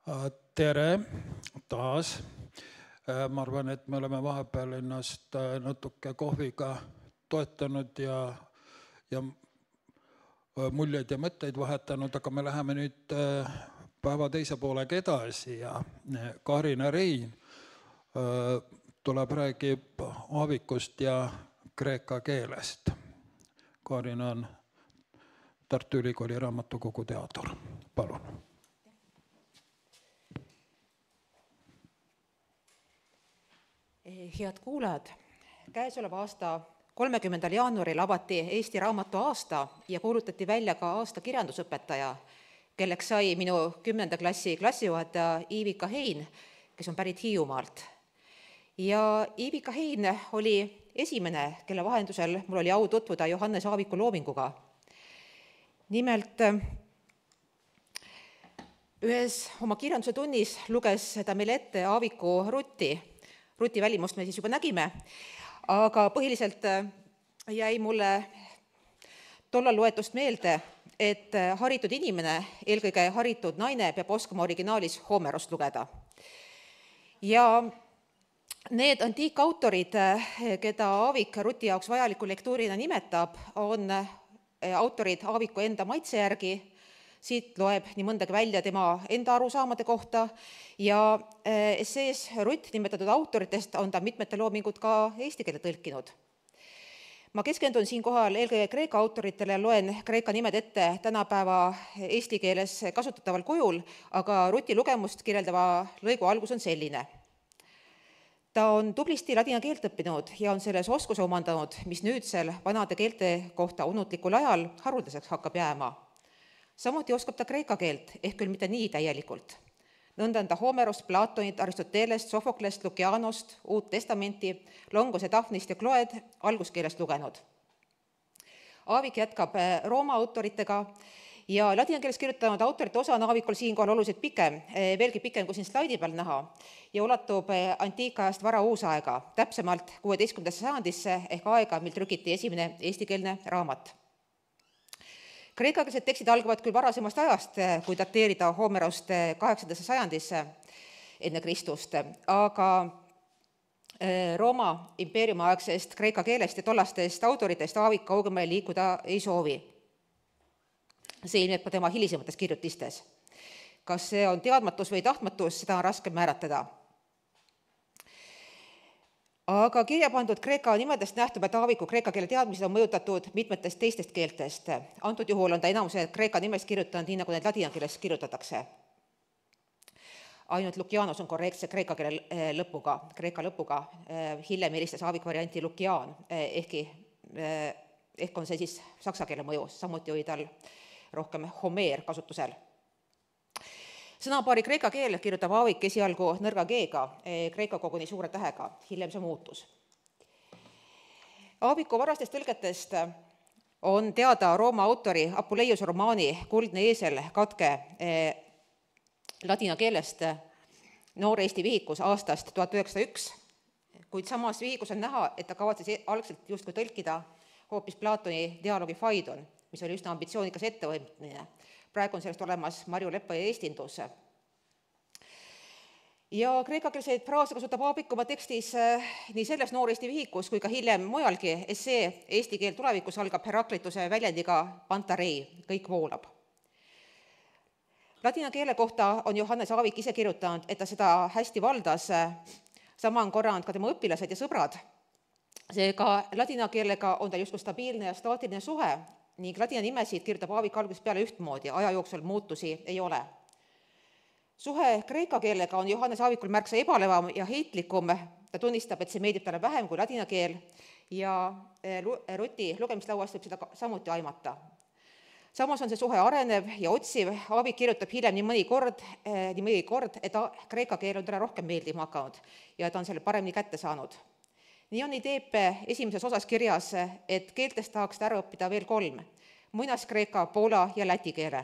Tere taas. Ma arvan, et me oleme vahepeal ennast natuke kohviga toetanud ja muljeid ja mõtteid vahetanud, aga me läheme nüüd päeva teise poolega edasi ja Kaarina Rein tuleb räägib aavikust ja kreeka keelest. Kaarina on Tartu Ülikooli raamatukogu teadur. Palun. Head kuulajad, käesoleva aasta 30. jaanuaril avati Eesti raamatu aasta ja kuulutati välja ka aasta kirjandusõpetaja, kelleks sai minu 10. klassi klassijuhataja Iivika Hein, kes on pärit Hiiumaalt. Ja Iivika Hein oli esimene, kelle vahendusel mul oli au tutvuda Johannes Aaviku loominguga. Nimelt, ühes oma kirjanduse tunnis luges ta meile ette Aaviku Ruti välimust me siis juba nägime, aga põhiliselt jäi mulle tollal loetust meelde, et haritud inimene, eelkõige haritud naine, peab oskama originaalis Homerost lugeda. Ja need antiikautorid, keda Aavik Ruti jaoks vajaliku lektuurina nimetab, on autorid Aaviku enda maitse järgi. Siit loeb nii mõndagi välja tema enda arusaamade kohta ja essees Rutt nimetatud autoritest on ta mitmete loomingud ka eesti keele tõlkinud. Ma keskendun siinkohal eelkõige kreeka autoritele ja loen kreeka nimed ette tänapäeva eesti keeles kasutataval kujul, aga Ruti lugemust kirjeldava lõigu algus on selline. Ta on tublisti ladina keelt õppinud ja on selles oskuse omandanud, mis nüüdsel vanade keelte kohta unutlikul ajal haruldaseks hakkab jääma. Samuti oskab ta kreeka keelt, ehk küll mitte nii täielikult. Nõnda on ta Homerost, Platonit, Aristotelest, Sofoklest, Lukianost, Uut Testamenti, Longose, Daphneist ja Cloed alguskeelest lugenud. Aavik jätkab Rooma autoritega ja ladina keeles kirjutanud autorite osa on Aavikul siinkohal oluliselt pikem, veelgi pikem kui siin slaidi peal näha ja ulatub antiikajast vara uusaega, täpsemalt 16. sajandisse ehk aega, mil trükiti esimene eestikeelne raamat. Kreekakeelsed tekstid algavad küll varasemast ajast, kui dateerida Homerost 8. sajandisse enne Kristust, aga Rooma impeeriumi aegsest kreeka keelest ja tollastest autoritest Aavik kaugemale liikuda ei soovi. See ilmneb ka tema hilisemates kirjutistes. Kas see on teadmatus või tahtmatus, seda on raske määratleda. Aga kirja pandud kreeka nimedest nähtub, et Aaviku kreeka keele teadmised on mõjutatud mitmetest teistest keeltest. Antud juhul on ta enamuse kreeka nimest kirjutanud nii, nagu need ladina keeles kirjutatakse. Ainult Lukianos on korrektse kreeka lõpuga. Hiljem helistas Aavik varianti Lukiaan, ehk on see siis saksa keele mõju. Samuti oli tal rohkem Homer kasutusel. Sõnapaari kreeka keel kirjutab Aavik esialgu nõrga G-ga, kreeka koguni suure tähega, hiljem see muutus. Aaviku varastest tõlgetest on teada Rooma autori Apuleius romaani Kuldne eesel katke ladina keelest Noor Eesti vihikus aastast 1901, kuid samas vihikus on näha, et ta kavatses algselt justkui tõlkida hoopis Platoni dialoogi Faidon, mis oli üsna ambitsioonikas ettevõtmine. Praegu on sellest olemas Marju Leppaja eestindus. Ja kreekakeelseid fraase kasutab Aavik oma tekstis nii selles Noor Eesti vihikus kui ka hiljem mujalgi. Essee Eesti keel tulevikus algab Heraklituse väljendiga pantarei, kõik voolab. Ladina keele kohta on Johannes Aavik ise kirjutanud, et ta seda hästi valdas. Sama on korranud ka tema õpilased ja sõbrad. Seega ladina keelega on ta justkui stabiilne ja staatiline suhe, ning ladina nimesid kirjutab Aavik algusest peale ühtmoodi, aja jooksul muutusi ei ole. Suhe kreeka keelega on Johannes Aavikul märksa ebalevam ja heitlikum. Ta tunnistab, et see meeldib talle vähem kui ladina keel ja Ruti lugemislauast võib seda samuti aimata. Samas on see suhe arenev ja otsiv. Aavik kirjutab hiljem nii mõni kord, et kreeka keel on talle rohkem meeldima hakanud ja ta on selle paremini kätte saanud. Nii on teeb esimeses osas kirjas, et keeltest tahaks ära õppida veel 3, muinaskreeka, poola ja läti keele.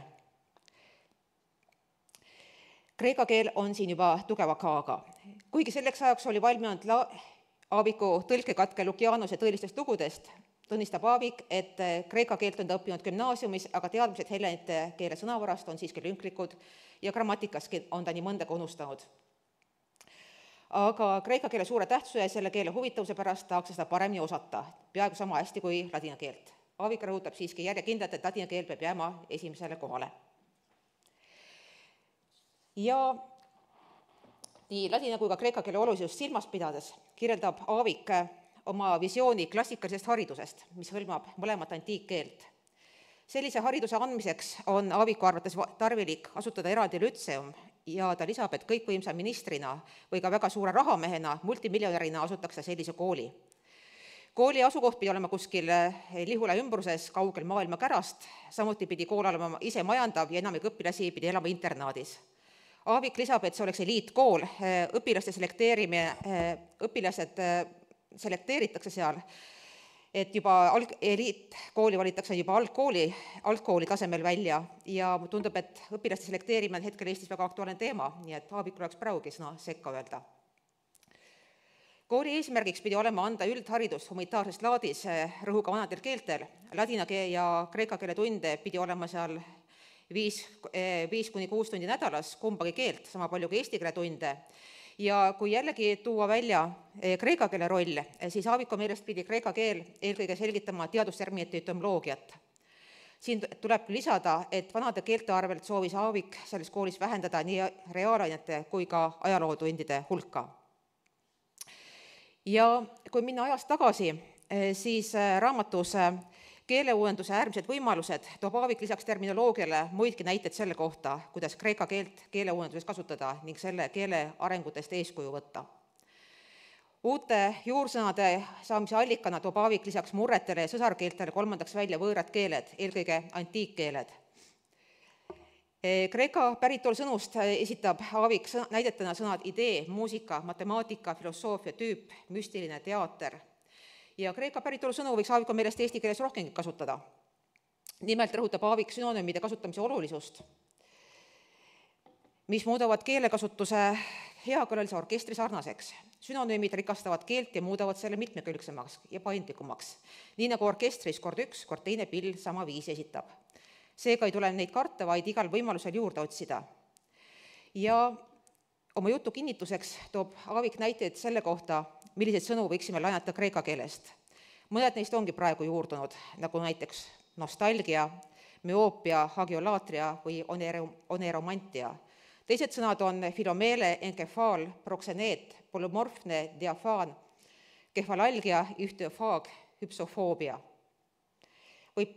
Kreeka keel on siin juba tugeva K-ga. Kuigi selleks ajaks oli valminud Aaviku tõlkekatke Lukianuse tõelistest lugudest, tunnistab Aavik, et kreeka keelt on ta õppinud gümnaasiumis, aga teadmised hellenite keele sõnavarast on siiski lünklikud ja grammatikaski on ta nii mõndagi unustanud. Aga kreeka keele suure tähtsuse ja selle keele huvitavuse pärast tahaks seda paremini osata, peaaegu sama hästi kui ladina keelt. Aavik rõhutab siiski järjekindlalt, et ladina keel peab jääma esimesele kohale. Ja nii ladina kui ka kreeka keele olulisust silmas pidades kirjeldab Aavik oma visiooni klassikalisest haridusest, mis hõlmab mõlemat antiikkeelt. Sellise hariduse andmiseks on Aaviku arvates tarvilik asutada eraldi lütseum ja ta lisab, et kõikvõimsa ministrina või ka väga suure rahamehena, multimiljonärina asutakse sellise kooli. Kooli asukoht pidi olema kuskil Lihula ümbruses, kaugel maailma kärast, samuti pidi kool olema ise majandav ja enamik õpilasi pidi elama internaadis. Aavik lisab, et see oleks eliitkool, õpilased selekteeritakse seal, et juba eliitkooli valitakse juba algkooli tasemel välja ja tundub, et õpilaste selekteerimine on hetkel Eestis väga aktuaalne teema, nii et Aavik oleks praegugi sõna sekka öelda. Kooli eesmärgiks pidi olema anda üldharidust humanitaarses laadis rõhuga vanadel keeltel, ladina ja kreeka keele tunde pidi olema seal 5–6 tundi nädalas, kumbagi keelt, sama palju kui eesti keele tunde. Ja kui jällegi tuua välja kreeka keele roll, siis Aaviku meelest pidi kreeka keel eelkõige selgitama teadusterminite etümoloogiat. Siin tuleb lisada, et vanade keelte arvelt soovis Aavik selles koolis vähendada nii reaalainete kui ka ajalootundide hulka. Ja kui minna ajas tagasi, siis raamatus keeleuuenduse äärmised võimalused toob Aavik lisaks terminoloogiale muidki näiteid selle kohta, kuidas kreeka keelt keeleuuenduses kasutada ning selle keele arengutest eeskuju võtta. Uute juursõnade saamise allikana toob Aavik lisaks murretele ja sõsarkeeltele kolmandaks välja võõrad keeled, eelkõige antiikkeeled. Kreeka päritolu sõnust esitab Aavik näidetena sõnad idee, muusika, matemaatika, filosoofia, tüüp, müstiline, teater. Ja kreeka päritolu sõnu võiks Aaviku meelest eesti keeles rohkemgi kasutada. Nimelt rõhutab Aavik sünonüümide kasutamise olulisust, mis muudavad keelekasutuse heakõlalise orkestri sarnaseks. Sünonüümid rikastavad keelt ja muudavad selle mitmekülgsemaks ja paindlikumaks, nii nagu orkestris kord üks, kord teine pill sama viisi esitab. Seega ei tule neid karta, vaid igal võimalusel juurde otsida. Ja oma jutu kinnituseks toob Aavik näiteid selle kohta, milliseid sõnu võiksime laenata kreeka keelest. Mõned neist ongi praegu juurdunud, nagu näiteks nostalgia, müoopia, hagiolaatria või oneromantia. Teised sõnad on filomeele, enkefaal, prokseneet, polümorfne, diafaan, kefalalgia, ühteofaag, hüpsofoobia. Võib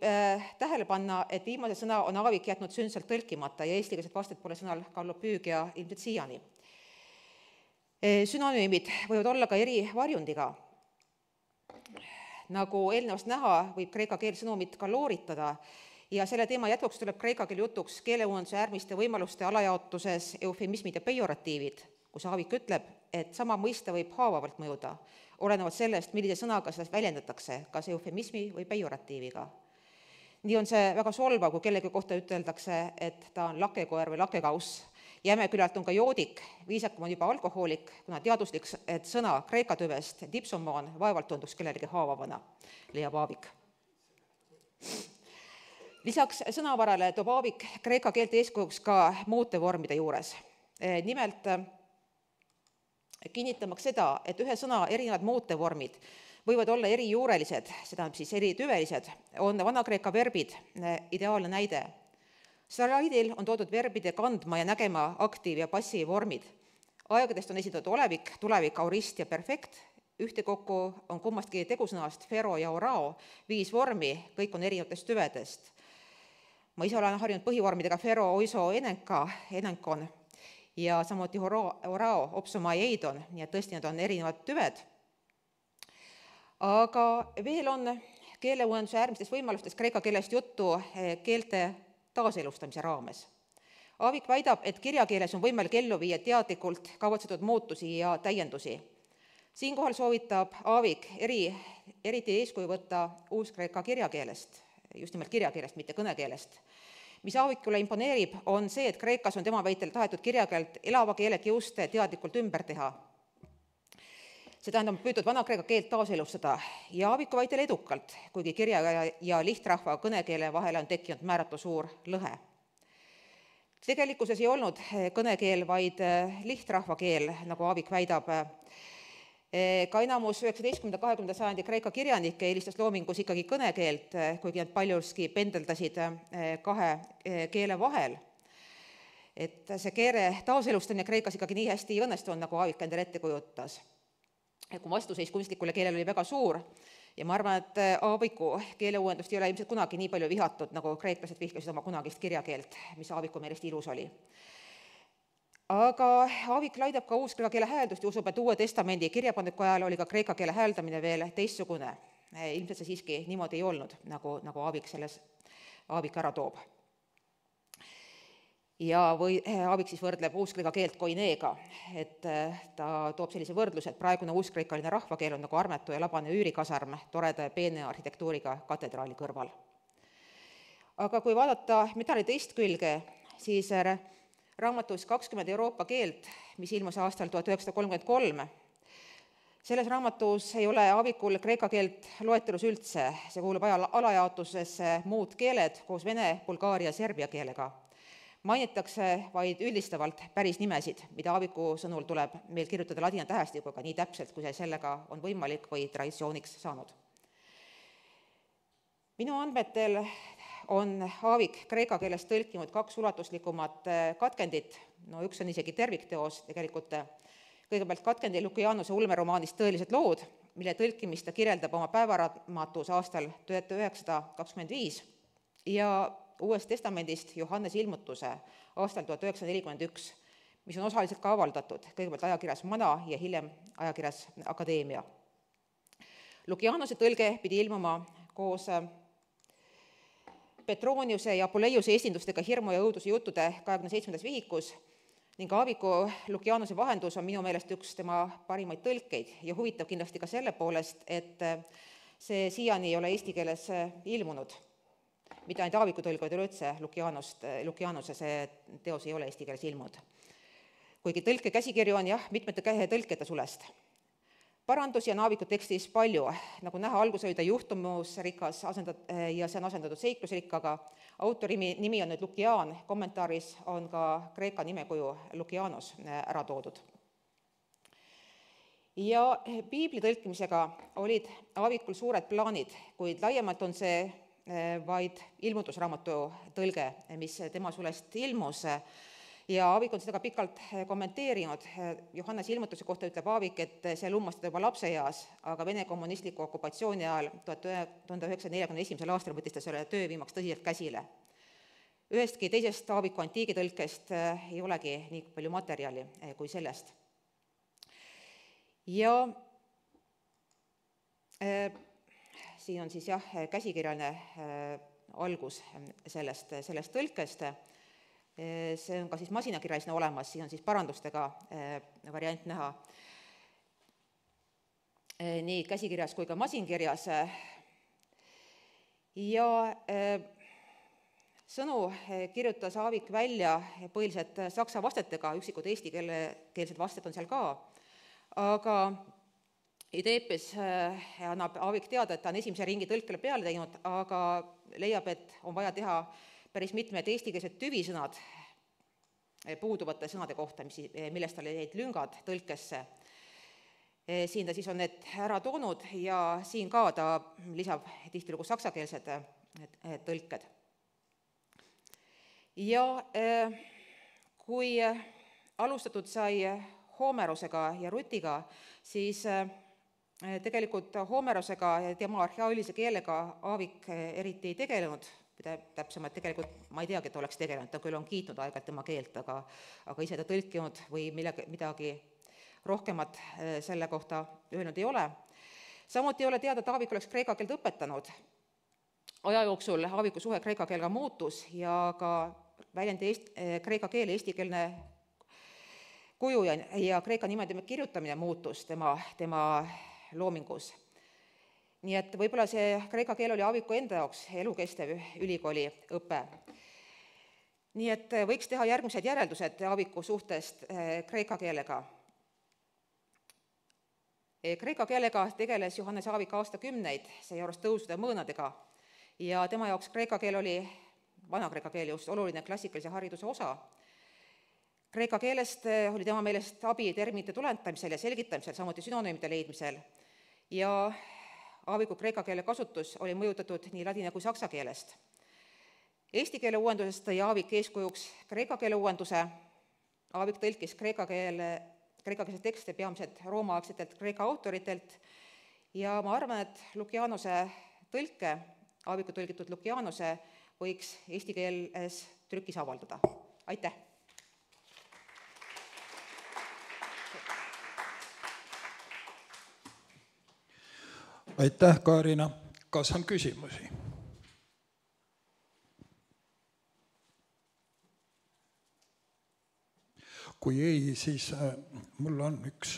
tähele panna, et viimase sõna on Aavik jätnud sündselt tõlkimata ja eestikeelset vastet pole sõnal kallopüügia ilmselt siiani. Sünonüümid võivad olla ka eri varjundiga. Nagu eelnevast näha, võib kreeka keel sõnumit ka looritada ja selle teema jätkuks tuleb kreeka keel jutuks keeleuuenduse äärmiste võimaluste alajaotuses eufemismid ja pejoratiivid, kus Aavik ütleb, et sama mõiste võib haavavalt mõjuda, olenevalt sellest, millise sõnaga seda väljendatakse, kas eufemismi või pejoratiiviga. Nii on see väga solvav, kui kellegi kohta üteldakse, et ta on lakekoer või lakekauss. Jämekülalt on ka joodik, viisakam on juba alkohoolik, kuna teaduslik, et sõna kreeka tüvest dipsomaan vaevalt tunduks kellelegi haavavana, leiab Aavik. Lisaks sõnavarale toob Aavik kreeka keelte eeskujuks ka muude vormide juures. Nimelt kinnitamaks seda, et ühe sõna erinevad muude vormid võivad olla erijuurelised, seda on siis eritüvelised, on vanakreeka verbid ideaalne näide. Slaidil on toodud verbide kandma ja nägema aktiiv- ja passiivvormid. Aegadest on esindatud olevik, tulevik, aurist ja perfekt. Ühtekokku on kummastki tegusõnast fero ja orao 5 vormi, kõik on erinevatest tüvedest. Ma ise olen harjunud põhivormidega fero, oiso, enenkon ja samuti orao, opsoma ja eidon, nii et tõesti need on erinevad tüved. Aga veel on keeleuuenduse äärmistest võimalustest kreeka keelest juttu keelte taaselustamise raames. Aavik väidab, et kirjakeeles on võimalik ellu viia teadlikult kavatsetud muutusi ja täiendusi. Siinkohal soovitab Aavik eriti eeskuju võtta uuskreeka kirjakeelest, just nimelt kirjakeelest, mitte kõnekeelest. Mis Aavikule imponeerib, on see, et kreekas on tema väitel tahetud kirjakeelt elava keele kiuste teadlikult ümber teha. see tähendab püütud Vana-Kreeka keelt taaselustada ja Aaviku väitel edukalt, kuigi kirja ja lihtrahva kõnekeele vahele on tekkinud määratu suur lõhe. Tegelikkuses ei olnud kõnekeel vaid lihtrahva keel, nagu Aavik väidab. Ka enamus 19.–20. sajandi Kreeka kirjanikke eelistas loomingus ikkagi kõnekeelt, kuigi nad paljuski pendeldasid kahe keele vahel. Et see keele taaselustamine Kreekas ikkagi nii hästi ei õnnestunud, nagu Aavik endale ette kujutas. Kui vastuseis kunstlikule keelele oli väga suur ja ma arvan, et Aaviku keeleuuendust ei ole ilmselt kunagi nii palju vihatud, nagu kreeklased vihkasid oma kunagist kirjakeelt, mis Aaviku meelest ilus oli. Aga Aavik laidab ka uuskreeka keele hääldust ja usub, et Uue Testamendi kirjapandiku ajal oli ka kreeka keele hääldamine veel teistsugune. Ilmselt see siiski niimoodi ei olnud, nagu Aavik ära toob. Ja Aavik siis võrdleb uuskreeka keelt koineega, et ta toob sellise võrdluse, et praegune uuskreekaline rahvakeel on nagu armetu ja labane üürikasarm toreda ja peene arhitektuuriga katedraali kõrval. Aga kui vaadata medali teist külge, siis raamatus 20 Euroopa keelt, mis ilmus aastal 1933, selles raamatus ei ole Aavikul kreeka keelt loetelus üldse, see kuulub alajaotusesse muud keeled koos vene, bulgaaria ja serbia keelega. Mainitakse vaid üldistavalt päris nimesid, mida Aaviku sõnul tuleb meil kirjutada ladina tähestikuga nii täpselt, kui see sellega on võimalik või traditsiooniks saanud. Minu andmetel on Aavik kreeka keelest tõlkinud 2 ulatuslikumat katkendit, no üks on isegi tervikteos tegelikult, kõigepealt katkendi Lukianuse ulmeromaanist Tõelised lood, mille tõlkimist ta kirjeldab oma päevaraamatus aastal 1925 ja Uuest Testamendist Johannese ilmutuse aastal 1941, mis on osaliselt ka avaldatud, kõigepealt ajakirjas Mana ja hiljem ajakirjas Akadeemia. Lukianuse tõlge pidi ilmuma koos Petroniuse ja Apuleiuse esindustega hirmu ja õuduse juttude 27. vihikus ning Aaviku Lukianuse vahendus on minu meelest üks tema parimaid tõlkeid ja huvitav kindlasti ka selle poolest, et see siiani ei ole eesti keeles ilmunud. Mitte ainult Aaviku tõlg, vaid üleüldse Lukianuse see teos ei ole eesti keeles ilmunud. Kuigi tõlke käsikirju on mitmete tõlkete sulest. Parandusi on Aaviku tekstis palju, nagu näha, alguse oli ta juhtumusrikas ja see on asendatud seiklusrikkaga. Autori nimi on nüüd Lukian, kommentaaris on ka kreeka nimekuju Lukianos ära toodud. Ja piibli tõlkimisega olid Aavikul suured plaanid, kuid laiemalt on see vaid ilmutusraamatu tõlge, mis tema sulest ilmus. Ja Aavik on seda ka pikalt kommenteerinud. Johannese ilmutuse kohta ütleb Aavik, et see lummastada juba lapseeas, aga Vene kommunistliku okupatsiooni ajal 1941. aastal võttis ta selle töö viimaks tõsiselt käsile. Ühestki teisest Aaviku antiigitõlkest ei olegi nii palju materjali kui sellest. Ja siin on siis käsikirjaline algus sellest tõlkest. See on ka siis masinakirjalisena olemas, siin on siis parandustega variant näha nii käsikirjas kui ka masinkirjas. Ja sõnu kirjutas Aavik välja põhiliselt saksa vastetega, üksikud eestikeelsed vasted on seal ka, aga Ideepes annab Aavik teada, et ta on esimese ringi tõlkele peale teinud, aga leiab, et on vaja teha päris mitmed eestikeelsed tüvisõnad puuduvate sõnade kohta, millest tal jäid lüngad tõlkesse. Siin ta siis on need ära toonud ja siin ka ta lisab tihtilugu saksakeelsed tõlked. Ja kui alustatud sai Homerosega ja Rutiga, siis tegelikult Homerosega ja tema arheailise keelega Aavik eriti ei tegelenud, täpsemalt tegelikult ma ei teagi, et oleks tegelenud, ta küll on kiitnud aeg-ajalt tema keelt, aga ise ta tõlkinud või midagi rohkemat selle kohta öelnud ei ole. Samuti ei ole teada, et Aavik oleks kreeka keelt õpetanud. Aja jooksul Aaviku suhe kreeka keelega muutus ja ka väljendi kreeka keele eestikeelne kuju ja kreeka nimede kirjutamine muutus tema loomingus. Nii et võib-olla see kreeka keel oli Aaviku enda jaoks elukestev ülikooli õpe. Nii et võiks teha järgmised järeldused Aaviku suhtest kreeka keelega. Kreeka keelega tegeles Johannes Aavik aastakümneid, seejuures tõusude mõõnadega, ja tema jaoks kreeka keel oli, vana-kreeka keel just, oluline klassikalise hariduse osa. Kreeka keelest oli tema meelest abi terminite tuletamisel ja selgitamisel, samuti sünonüümide leidmisel, ja Aaviku kreeka keele kasutus oli mõjutatud nii ladina kui saksa keelest. Eesti keele uuendusest tõi Aavik eeskujuks kreeka keele uuenduse. Aavik tõlkis kreekakeelse tekste peamiselt roomaaegsetelt kreeka autoritelt ja ma arvan, et Lukianose tõlke, Aaviku tõlgitud Lukianose, võiks eesti keeles trükis avaldada. Aitäh! Aitäh, Kaarina. Kas on küsimusi? Kui ei, siis mul on üks.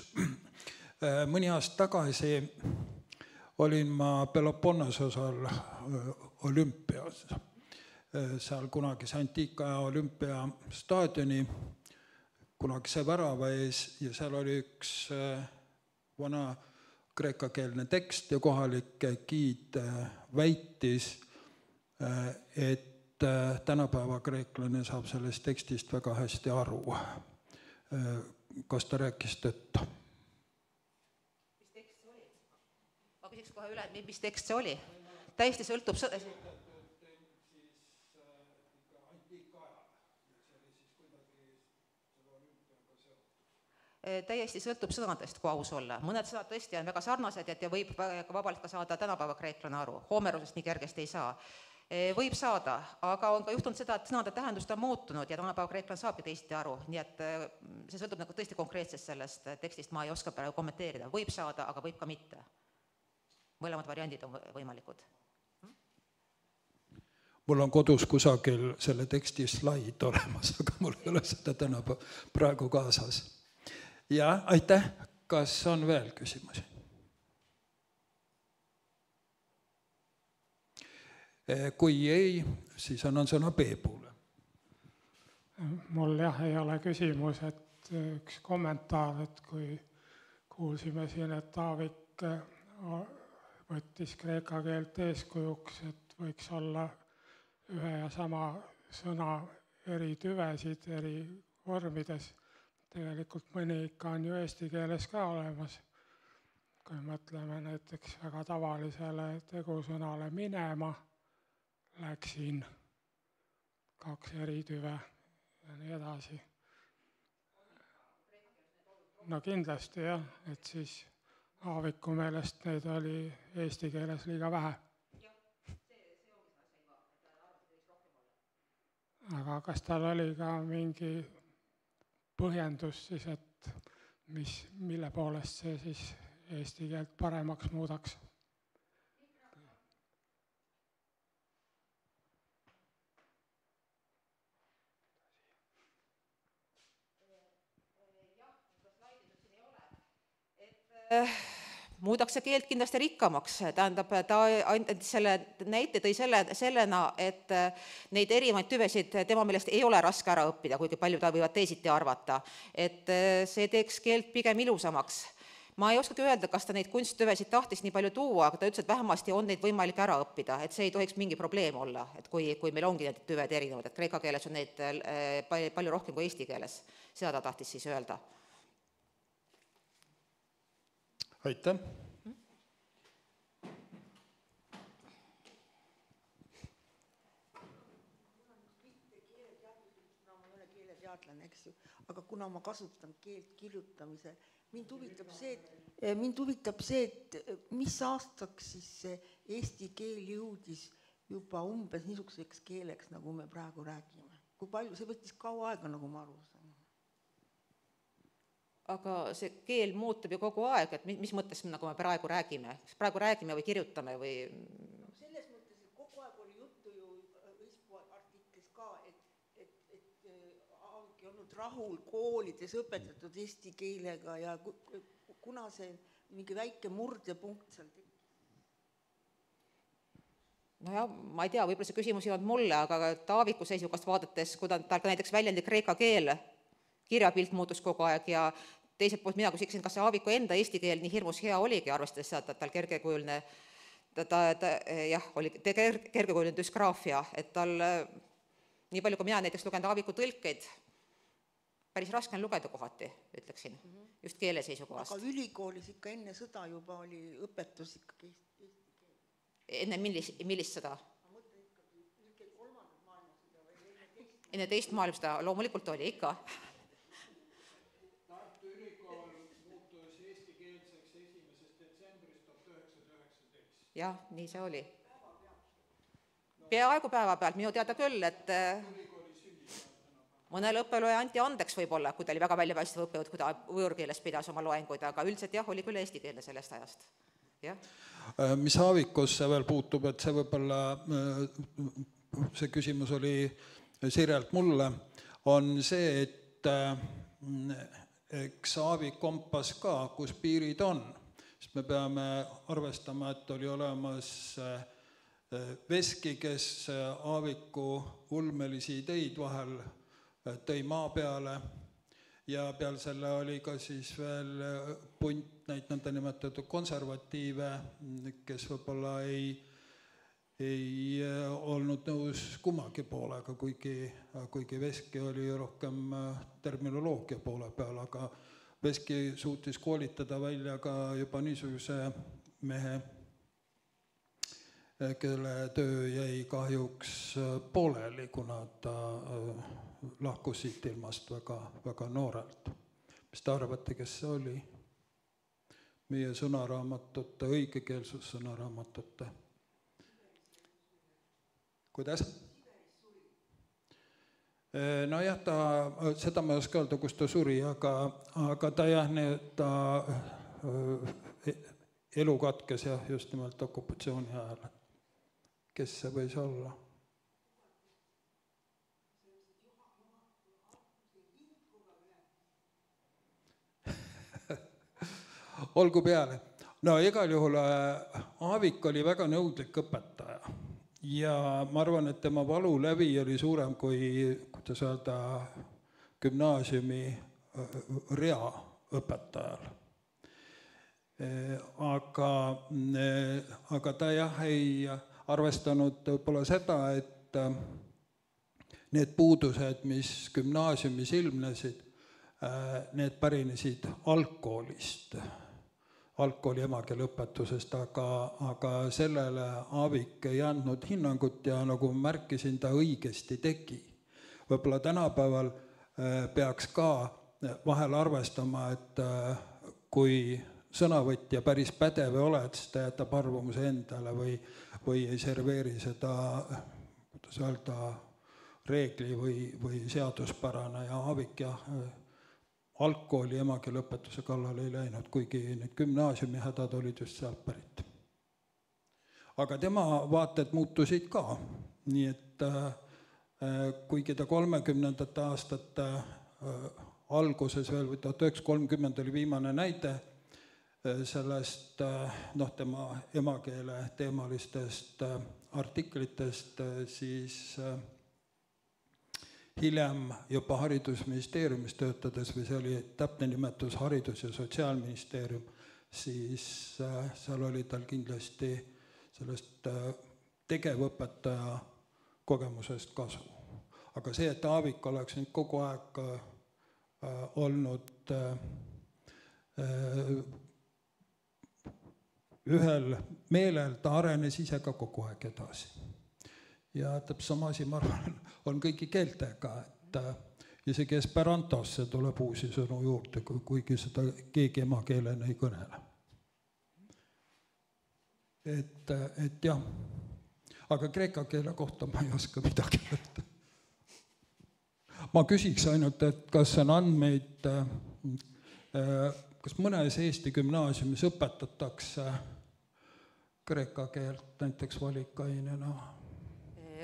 Mõni aasta tagasi olin ma Peloponnesosel olümpias. Seal kunagise antiikaja olümpia staadioni kunagise värava ees ja seal oli üks vana kreekakeelne tekst ja kohalik giid väitis, et tänapäeva kreeklane saab sellest tekstist väga hästi aru. Kas ta rääkis tõtt? Mis tekst see oli? Ma küsiks kohe üle, mis tekst see oli? Täiesti sõltub täiesti sõltub sõnadest, kui aus olla. Mõned sõnad tõesti on väga sarnased ja võib vabalt ka saada tänapäeva kreeklane aru. Homerosest nii kergesti ei saa. Võib saada, aga on ka juhtunud seda, et sõnade tähendust on muutunud ja tänapäeva kreeklane saabki teisiti aru. Nii et see sõltub nagu tõesti konkreetsest sellest tekstist, ma ei oska praegu kommenteerida. Võib saada, aga võib ka mitte. Mõlemad variandid on võimalikud. Mul on kodus kusagil selle teksti slaid olemas, aga mul ei ole seda täna praegu kaasas. Ja, aitäh. Kas on veel küsimusi? Kui ei, siis annan sõna Peebule. Mul ei ole küsimus, et üks kommentaar, et kui kuulsime siin, et Aavik võttis kreeka keelt eeskujuks, et võiks olla ühe ja sama sõna eri tüvesid, eri vormides. Tegelikult mõni ikka on ju eesti keeles ka olemas. Kui mõtleme näiteks väga tavalisele tegusõnale minema, läksin, 2 eri tüve ja nii edasi. No kindlasti jah, et siis Aaviku meelest neid oli eesti keeles liiga vähe. Aga kas tal oli ka mingi põhjendus siis, et mille poolest see siis eesti keelt paremaks muudaks? Muudaks see keelt kindlasti rikkamaks. Tähendab, ta selle näite tõi sellena, et neid erinevaid tüvesid tema meelest ei ole raske ära õppida, kuigi palju ta võivad teisiti arvata. Et see teeks keelt pigem ilusamaks. Ma ei oskagi öelda, kas ta neid kunsttüvesid tahtis nii palju tuua, aga ta ütles, et vähemasti on neid võimalik ära õppida, et see ei tohiks mingi probleem olla, et kui meil ongi need tüved erinevad, et kreeka keeles on neid palju rohkem kui eesti keeles. Seda ta tahtis siis öelda. Aitäh. Aga kuna ma kasutan keelt kirjutamisel, mind huvitab see, et mis aastaks siis see eesti keel jõudis juba umbes niisuguseks keeleks, nagu me praegu räägime. Kui palju, see võttis kaua aega, nagu ma aru saan. Aga see keel muutub ju kogu aeg, et mis mõttes, nagu me praegu räägime? Kas praegu räägime või kirjutame või... Selles mõttes, et kogu aeg oli juttu ju Õispuu artiklis ka, et Aavik ei olnud rahul koolides õpetatud eesti keelega ja kuna see mingi väike murdepunkt seal tekkis? Nojah, ma ei tea, võib-olla see küsimus ei olnud mulle, aga Aaviku seisukast vaadates, kui tal ka näiteks väljendi kreeka keel, kirjapilt muutus kogu aeg ja teiselt poolt mina küsiksin, kas see Aaviku enda eesti keel nii hirmus hea oligi, arvestades seda, et tal kergekujuline oli kergekujuline düsgraafia, et tal, nii palju kui mina näiteks lugenud Aaviku tõlkeid, päris raske on lugeda kohati, ütleksin, just keele seisukohast. Aga ülikoolis ikka enne sõda juba oli õpetus ikkagi eesti keel. Enne millist sõda? Enne teist maailmasõda loomulikult oli ikka. Tartu Ülikool muutus eestikeelseks 1. detsembrist 1919. Jah, nii see oli. Peaaegu päeva pealt, minu teada küll, et mõnel õppeloe anti andeks võib-olla, kui ta oli väga väljapaistev õppejõud, kui ta võõrkeeles pidas oma loenguid, aga üldiselt jah, oli küll eestikeelne sellest ajast. Jah. Mis Aavikusse veel puutub, et see võib-olla, see küsimus oli Sirjalt mulle, on see, et eks Aavik kompas ka, kus piirid on. Sest me peame arvestama, et oli olemas Veski, kes Aaviku ulmelisi ideid vahel tõi maa peale ja peal selle oli ka siis veel punt neid nõnda nimetatud konservatiive, kes võib-olla ei olnud nõus kummagi poolega, kuigi Veski oli rohkem terminoloogia poole peal, aga Veski suutis koolitada välja ka juba niisuguse mehe, kelle töö jäi kahjuks pooleli, kuna ta lahkus siit ilmast väga noorelt. Mis te arvate, kes see oli? Meie sõnaraamatute, õigekeelsus sõnaraamatute. Kuidas? No jah, seda ma ei oska öelda, kus ta suri, aga ta jah, ta elu katkes jah, just nimelt okupatsiooni ajal. Kes see võis olla? Olgu peale. No igal juhul Aavik oli väga nõudlik õpetaja ja ma arvan, et tema valulävi oli suurem kui, kuidas öelda, gümnaasiumi reaõpetajal. Aga ta jah ei arvestanud võib-olla seda, et need puudused, mis gümnaasiumis ilmnesid, need pärinesid algkoolist, algkooli emakeeleõpetusest, aga sellele Aavik ei andnud hinnangut ja nagu märkisin, ta õigesti tegi. Võib-olla tänapäeval peaks ka vahel arvestama, et kui sõnavõtja päris pädev oled, siis ta jätab arvamuse endale või ei serveeri seda, kuidas öelda, reegli või seaduspärane ja Aavik jah, algkooli emakeeleõpetuse kallal ei läinud, kuigi need gümnaasiumi hädad olid just sealt pärit. Aga tema vaated muutusid ka, nii et kuigi ta 30. aastate alguses veel või 1930 oli viimane näide sellest tema emakeele teemalistest artiklitest, siis hiljem juba haridusministeeriumis töötades, või see oli täpne nimetus Haridus- ja Sotsiaalministeerium, siis seal oli tal kindlasti sellest tegevõpetaja kogemusest kasu. Aga see, et Aavik oleks nüüd kogu aeg olnud ühel meelel, ta arenes ise ka kogu aeg edasi. Ja täpselt sama asi, ma arvan, on kõigi keeltega, et isegi esperantosse tuleb uusi sõnu juurde, kuigi seda keegi emakeelena ei kõnele. Et jah, aga kreeka keele kohta ma ei oska midagi öelda. Ma küsiks ainult, et kas on andmeid, kas mõnes Eesti gümnaasiumis õpetatakse kreeka keelt näiteks valikainena?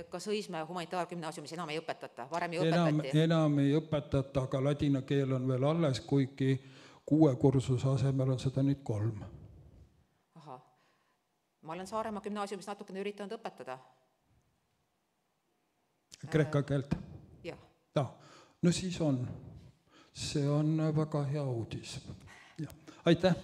Kas Õismäe humanitaargümnaasiumis enam ei õpetata? Varem ei õpetati? Enam ei õpetata, aga ladina keel on veel alles, kuigi 6 kursuse asemel on seda nüüd 3. Aha. Ma olen Saaremaa gümnaasiumis natukene üritanud õpetada. Kreeka keelt? Jah. No siis on. see on väga hea uudis. Aitäh!